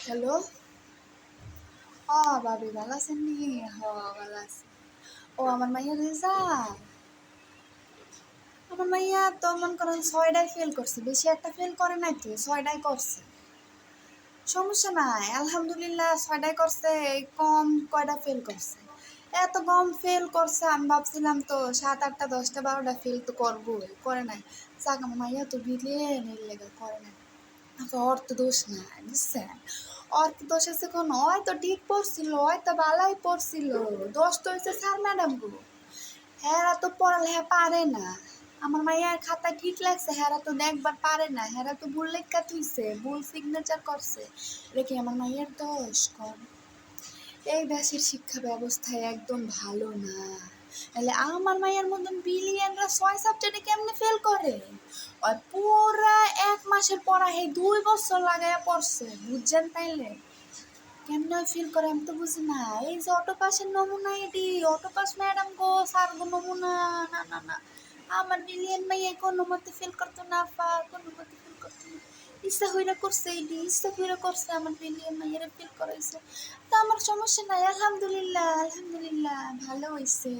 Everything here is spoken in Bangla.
হ্যালো। ভাবি ভালো আছেন নি? ভালো আছি। আমার মাইয়ার রেজাল্ট, আমার মাইয়া তো মনে করেন ৬টায় ফেল করছে, বেশি একটা ফেল করে নাই তো, ৬টায় করছে। সমস্যা নাই, আলহামদুলিল্লাহ ৬টায় করছে। কম কয়টা ফেল করছে, এত কম ফেল করছে। আমি ভাবছিলাম তো ৭, ৮টা, 10টা, 12টা ফেল তো করবোই, করে নাই। যাক, আমার মাইয়া তো বিলিয়ন এর লেগে করে নাই। ওর তো দোষ নাই, বুঝছেন? ওর কি দোষ আছে কোন? ওই তো ঠিক পড়ছিল, ওই তো বালাই পড়ছিল। দোষ তো হয়েছে স্যার ম্যাডাম গো। হেরা তো পড়ালেখা পারে না। আমার মাইয়ার খাতায় ঠিক লাগছে, হেরা তো দেখবার পারে না। হেরা তো ভুল লেখা তুইছে, ভুল সিগনেচার করছে। এটা কি আমার মাইয়ার দোষ? কম এই দেশের শিক্ষা ব্যবস্থায় একদম ভালো না। তাহলে আমার মায়ের মতন বিলিয়নরা 6 সাবজেক্টে কেমনে ফেল করে? ওই পুরা 1 মাসের পড়া 2 বছর লাগাইয়া পড়ছে, বুঝছেন? তাইলে কেমনে ফেল করে আমি তো বুঝি না। এই যে অটোপাসের নমুনা, এটি অটোপাস ম্যাডাম গো, স্যার গো নমুনা। না না না, আমার বিলিয়ন মাইয়া কোনো মতে ফেল করতো না, কোনো মতে ফেল করতো না। ইচ্ছা হইরা করছে, এটি ইচ্ছা হইরা করছে, আমার বিলিয়ন মাইয়ারে ফেল করাইছে। তা আমার সমস্যা নাই, আলহামদুলিল্লাহ, আলহামদুলিল্লাহ ভালো হয়েছে।